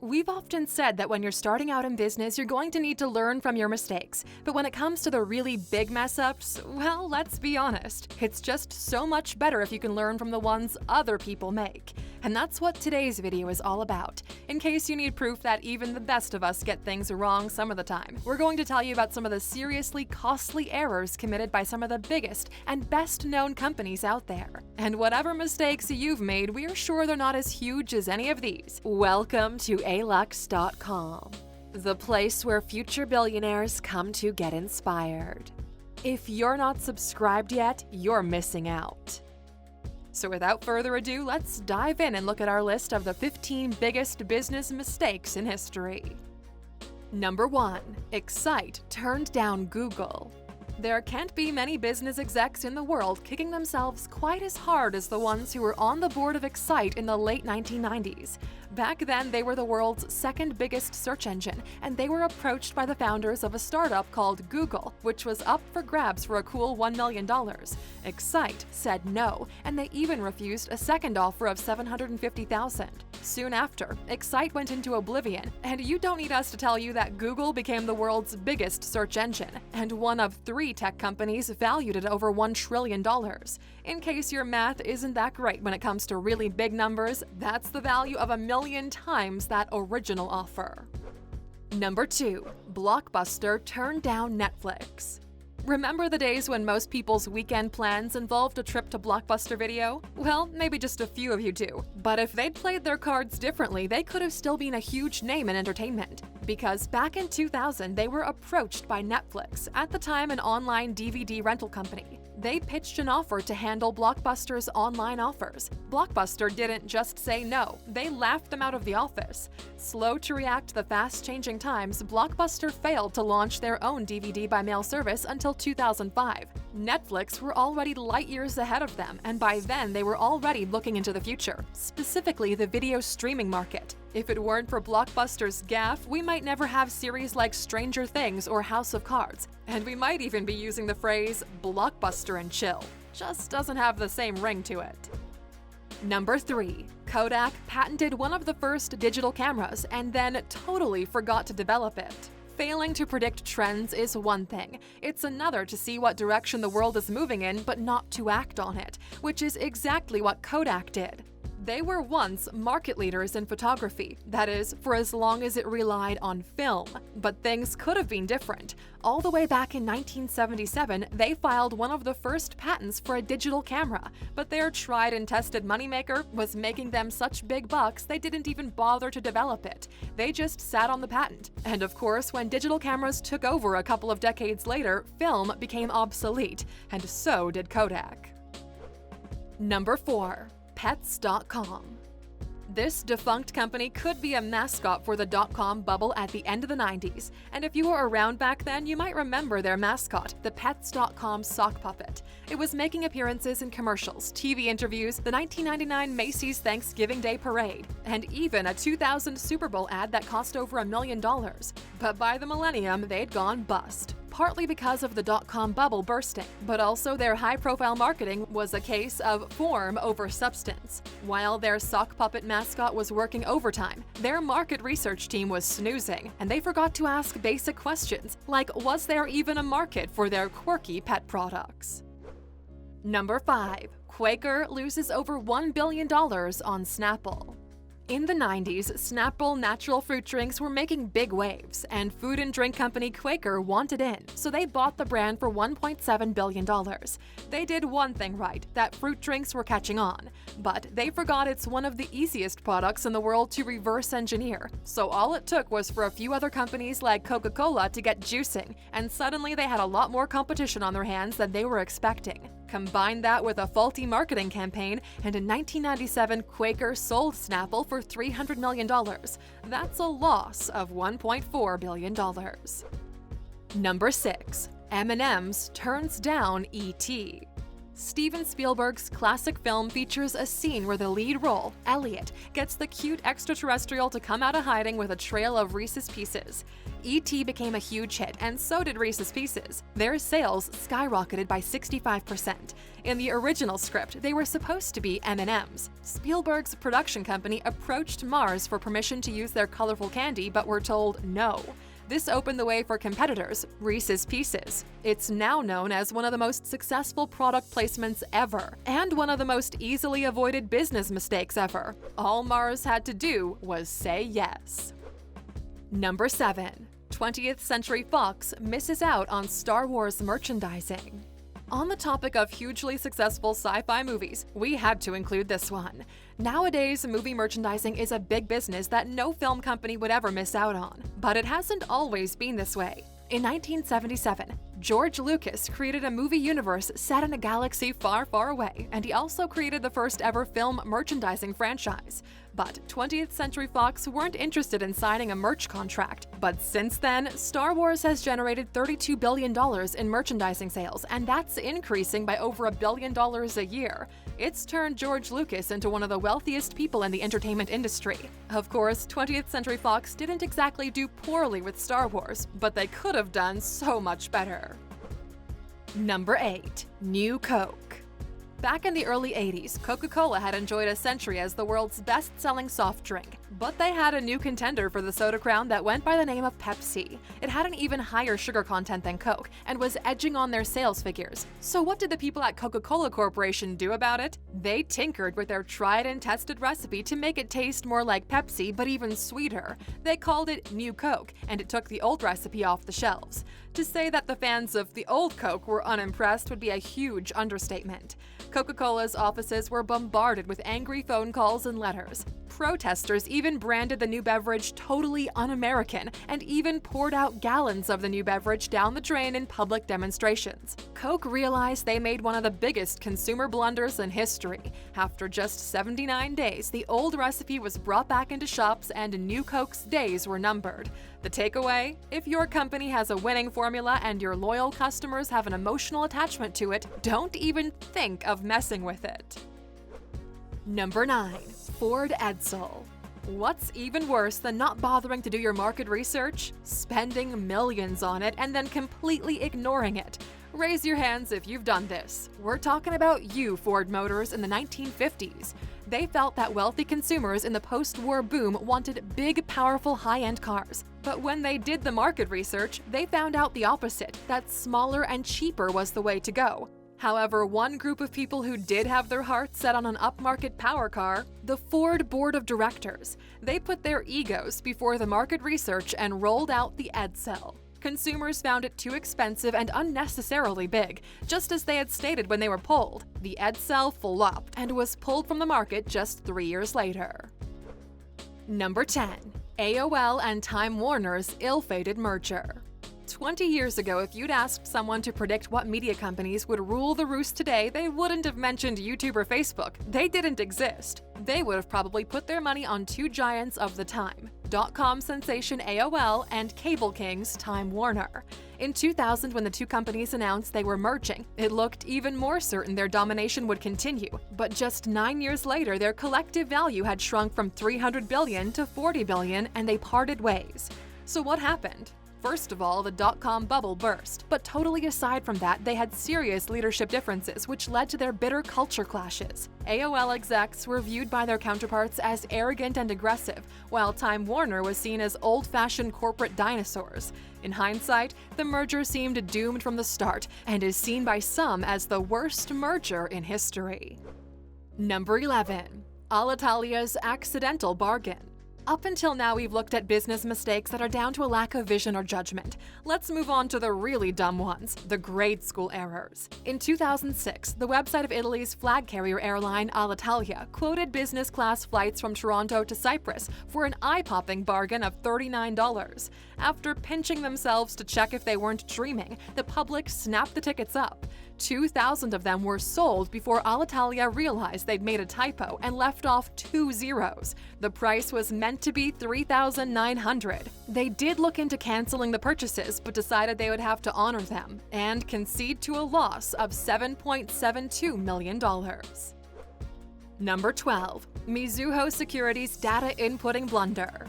We've often said that when you're starting out in business, you're going to need to learn from your mistakes. But when it comes to the really big mess-ups, well, let's be honest. It's just so much better if you can learn from the ones other people make. And that's what today's video is all about. In case you need proof that even the best of us get things wrong some of the time, we're going to tell you about some of the seriously costly errors committed by some of the biggest and best-known companies out there. And whatever mistakes you've made, we're sure they're not as huge as any of these. Welcome to Alux.com, the place where future billionaires come to get inspired. If you're not subscribed yet, you're missing out. So without further ado, let's dive in and look at our list of the 15 biggest business mistakes in history. Number 1. Excite turned down Google. There can't be many business execs in the world kicking themselves quite as hard as the ones who were on the board of Excite in the late 1990s. Back then, they were the world's second biggest search engine, and they were approached by the founders of a startup called Google, which was up for grabs for a cool $1 million. Excite said no, and they even refused a second offer of $750,000. Soon after, Excite went into oblivion, and you don't need us to tell you that Google became the world's biggest search engine, and one of 3 tech companies valued at over $1 trillion. In case your math isn't that great when it comes to really big numbers, that's the value of 1,000,000 times that original offer. Number 2. Blockbuster turned down Netflix. Remember the days when most people's weekend plans involved a trip to Blockbuster Video? Well, maybe just a few of you do. But if they'd played their cards differently, they could have still been a huge name in entertainment. Because back in 2000, they were approached by Netflix, at the time an online DVD rental company. They pitched an offer to handle Blockbuster's online offers. Blockbuster didn't just say no, they laughed them out of the office. Slow to react to the fast-changing times, Blockbuster failed to launch their own DVD by mail service until 2005. Netflix were already light years ahead of them, and by then they were already looking into the future, specifically the video streaming market. If it weren't for Blockbuster's gaffe, we might never have series like Stranger Things or House of Cards, and we might even be using the phrase Blockbuster and chill. Just doesn't have the same ring to it. Number 3. Kodak patented one of the first digital cameras and then totally forgot to develop it. Failing to predict trends is one thing. It's another to see what direction the world is moving in but not to act on it, which is exactly what Kodak did. They were once market leaders in photography, that is, for as long as it relied on film. But things could have been different. All the way back in 1977, they filed one of the first patents for a digital camera, but their tried and tested moneymaker was making them such big bucks they didn't even bother to develop it. They just sat on the patent. And of course, when digital cameras took over a couple of decades later, film became obsolete, and so did Kodak. Number 4. Pets.com. This defunct company could be a mascot for the dot-com bubble at the end of the 90s, and if you were around back then, you might remember their mascot, the Pets.com sock puppet. It was making appearances in commercials, TV interviews, the 1999 Macy's Thanksgiving Day Parade, and even a 2000 Super Bowl ad that cost over $1 million. But by the millennium, they'd gone bust. Partly because of the dot-com bubble bursting, but also their high-profile marketing was a case of form over substance. While their sock puppet mascot was working overtime, their market research team was snoozing, and they forgot to ask basic questions, like was there even a market for their quirky pet products? Number 5. Quaker loses over $1 billion on Snapple. In the 90s, Snapple natural fruit drinks were making big waves, and food and drink company Quaker wanted in, so they bought the brand for $1.7 billion. They did one thing right, that fruit drinks were catching on, but they forgot it's one of the easiest products in the world to reverse engineer, so all it took was for a few other companies like Coca-Cola to get juicing, and suddenly they had a lot more competition on their hands than they were expecting. Combine that with a faulty marketing campaign, and in 1997, Quaker sold Snapple for $300 million. That's a loss of $1.4 billion. Number 6. M&Ms turns down E.T. Steven Spielberg's classic film features a scene where the lead role, Elliot, gets the cute extraterrestrial to come out of hiding with a trail of Reese's Pieces. E.T. became a huge hit, and so did Reese's Pieces. Their sales skyrocketed by 65%. In the original script, they were supposed to be M&Ms. Spielberg's production company approached Mars for permission to use their colorful candy, but were told no. This opened the way for competitors, Reese's Pieces. It's now known as one of the most successful product placements ever, and one of the most easily avoided business mistakes ever. All Mars had to do was say yes. Number 7. 20th Century Fox misses out on Star Wars merchandising. On the topic of hugely successful sci-fi movies, we had to include this one. Nowadays, movie merchandising is a big business that no film company would ever miss out on. But it hasn't always been this way. In 1977, George Lucas created a movie universe set in a galaxy far, far away, and he also created the first ever film merchandising franchise. But 20th Century Fox weren't interested in signing a merch contract. But since then, Star Wars has generated $32 billion in merchandising sales, and that's increasing by over $1 billion a year. It's turned George Lucas into one of the wealthiest people in the entertainment industry. Of course, 20th Century Fox didn't exactly do poorly with Star Wars, but they could have done so much better. Number 8. New Coke. Back in the early 80s, Coca-Cola had enjoyed a century as the world's best-selling soft drink. But they had a new contender for the soda crown that went by the name of Pepsi. It had an even higher sugar content than Coke, and was edging on their sales figures. So what did the people at Coca-Cola Corporation do about it? They tinkered with their tried-and-tested recipe to make it taste more like Pepsi, but even sweeter. They called it New Coke, and it took the old recipe off the shelves. To say that the fans of the old Coke were unimpressed would be a huge understatement. Coca-Cola's offices were bombarded with angry phone calls and letters. Protesters even branded the new beverage totally un-American, and even poured out gallons of the new beverage down the drain in public demonstrations. Coke realized they made one of the biggest consumer blunders in history. After just 79 days, the old recipe was brought back into shops, and New Coke's days were numbered. The takeaway? If your company has a winning formula and your loyal customers have an emotional attachment to it, don't even think of messing with it. Number 9. Ford Edsel. What's even worse than not bothering to do your market research? Spending millions on it and then completely ignoring it. Raise your hands if you've done this. We're talking about you, Ford Motors, in the 1950s. They felt that wealthy consumers in the post-war boom wanted big, powerful, high-end cars. But when they did the market research, they found out the opposite, that smaller and cheaper was the way to go. However, one group of people who did have their hearts set on an upmarket power car, the Ford Board of Directors. They put their egos before the market research and rolled out the Edsel. Consumers found it too expensive and unnecessarily big, just as they had stated when they were polled. The Edsel flopped and was pulled from the market just 3 years later. Number 10. AOL and Time Warner's ill-fated merger. 20 years ago, if you'd asked someone to predict what media companies would rule the roost today, they wouldn't have mentioned YouTube or Facebook. They didn't exist. They would have probably put their money on two giants of the time, dot-com sensation AOL and Cable Kings Time Warner. In 2000, when the two companies announced they were merging, it looked even more certain their domination would continue. But just 9 years later, their collective value had shrunk from $300 billion to $40 billion, and they parted ways. So what happened? First of all, the dot-com bubble burst. But totally aside from that, they had serious leadership differences, which led to their bitter culture clashes. AOL execs were viewed by their counterparts as arrogant and aggressive, while Time Warner was seen as old-fashioned corporate dinosaurs. In hindsight, the merger seemed doomed from the start, and is seen by some as the worst merger in history. Number 11. Alitalia's accidental bargain. Up until now, we've looked at business mistakes that are down to a lack of vision or judgment. Let's move on to the really dumb ones, the grade school errors. In 2006, the website of Italy's flag carrier airline Alitalia quoted business class flights from Toronto to Cyprus for an eye-popping bargain of $39. After pinching themselves to check if they weren't dreaming, the public snapped the tickets up. 2,000 of them were sold before Alitalia realized they'd made a typo and left off 2 zeros. The price was meant to be $3,900. They did look into canceling the purchases, but decided they would have to honor them and concede to a loss of $7.72 million. Number 12. Mizuho Securities Data Inputting Blunder.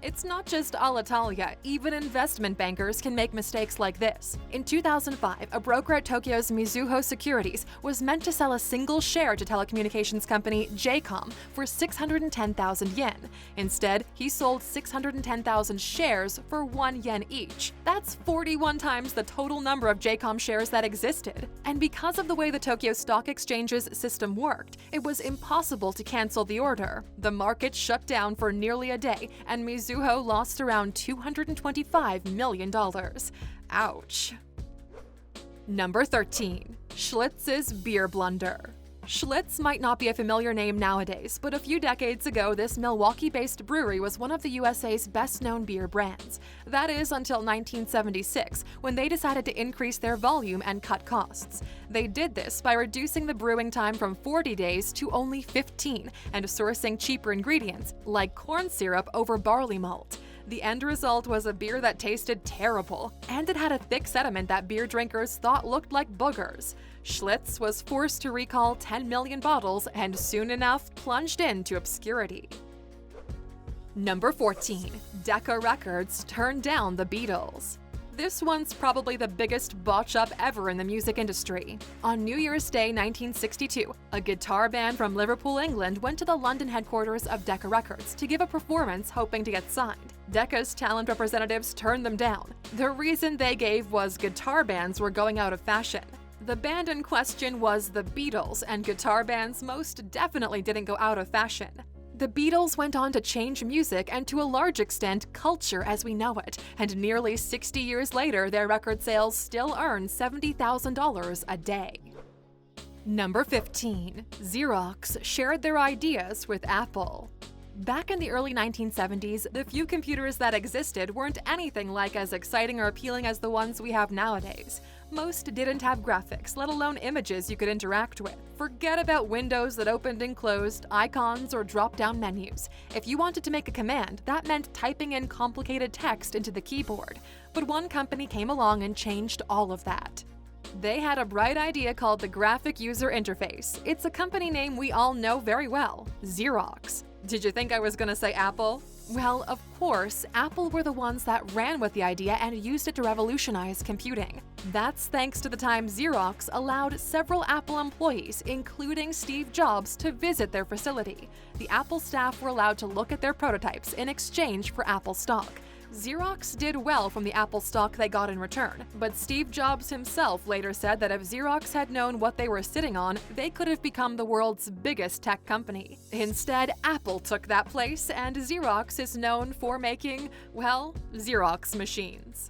It's not just Alitalia, even investment bankers can make mistakes like this. In 2005, a broker at Tokyo's Mizuho Securities was meant to sell a single share to telecommunications company JCOM for 610,000 yen. Instead, he sold 610,000 shares for 1 yen each. That's 41 times the total number of JCOM shares that existed. And because of the way the Tokyo Stock Exchange's system worked, it was impossible to cancel the order. The market shut down for nearly a day, and Mizuho lost around $225 million. Ouch. Number 13. Schlitz's beer blunder. Schlitz might not be a familiar name nowadays, but a few decades ago, this Milwaukee-based brewery was one of the USA's best-known beer brands. That is until 1976, when they decided to increase their volume and cut costs. They did this by reducing the brewing time from 40 days to only 15 and sourcing cheaper ingredients, like corn syrup over barley malt. The end result was a beer that tasted terrible, and it had a thick sediment that beer drinkers thought looked like boogers. Schlitz was forced to recall 10 million bottles and soon enough plunged into obscurity. Number 14. Decca Records turned down the Beatles. This one's probably the biggest botch-up ever in the music industry. On New Year's Day 1962, a guitar band from Liverpool, England went to the London headquarters of Decca Records to give a performance hoping to get signed. Decca's talent representatives turned them down. The reason they gave was guitar bands were going out of fashion. The band in question was the Beatles, and guitar bands most definitely didn't go out of fashion. The Beatles went on to change music and, to a large extent, culture as we know it, and nearly 60 years later, their record sales still earn $70,000 a day. Number 15. Xerox shared their ideas with Apple. Back in the early 1970s, the few computers that existed weren't anything like as exciting or appealing as the ones we have nowadays. Most didn't have graphics, let alone images you could interact with. Forget about windows that opened and closed, icons, or drop-down menus. If you wanted to make a command, that meant typing in complicated text into the keyboard. But one company came along and changed all of that. They had a bright idea called the Graphic User Interface. It's a company name we all know very well, Xerox. Did you think I was going to say Apple? Well, of course, Apple were the ones that ran with the idea and used it to revolutionize computing. That's thanks to the time Xerox allowed several Apple employees, including Steve Jobs, to visit their facility. The Apple staff were allowed to look at their prototypes in exchange for Apple stock. Xerox did well from the Apple stock they got in return, but Steve Jobs himself later said that if Xerox had known what they were sitting on, they could have become the world's biggest tech company. Instead, Apple took that place, and Xerox is known for making, well, Xerox machines.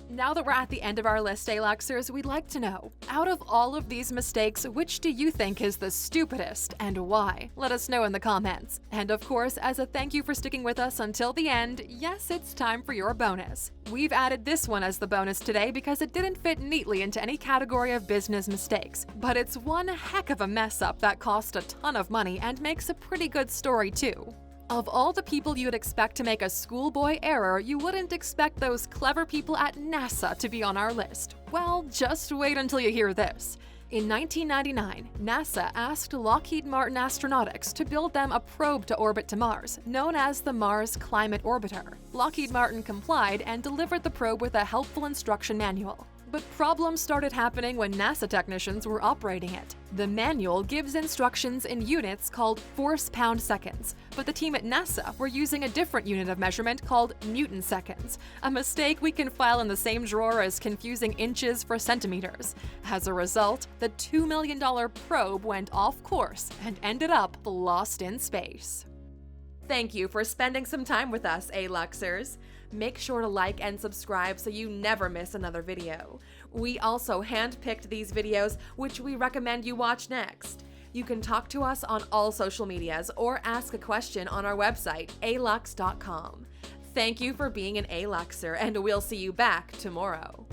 Now that we're at the end of our list, Aluxers, we'd like to know, out of all of these mistakes, which do you think is the stupidest and why? Let us know in the comments. And of course, as a thank you for sticking with us until the end, yes, it's time for your bonus. We've added this one as the bonus today because it didn't fit neatly into any category of business mistakes, but it's one heck of a mess up that cost a ton of money and makes a pretty good story too. Of all the people you'd expect to make a schoolboy error, you wouldn't expect those clever people at NASA to be on our list. Well, just wait until you hear this. In 1999, NASA asked Lockheed Martin Astronautics to build them a probe to orbit to Mars, known as the Mars Climate Orbiter. Lockheed Martin complied and delivered the probe with a helpful instruction manual. But problems started happening when NASA technicians were operating it. The manual gives instructions in units called force pound-seconds, but the team at NASA were using a different unit of measurement called Newton seconds, a mistake we can file in the same drawer as confusing inches for centimeters. As a result, the $2 million probe went off course and ended up lost in space. Thank you for spending some time with us, Aluxers. Make sure to like and subscribe so you never miss another video. We also handpicked these videos, which we recommend you watch next. You can talk to us on all social medias or ask a question on our website, Alux.com. Thank you for being an Aluxer, and we'll see you back tomorrow.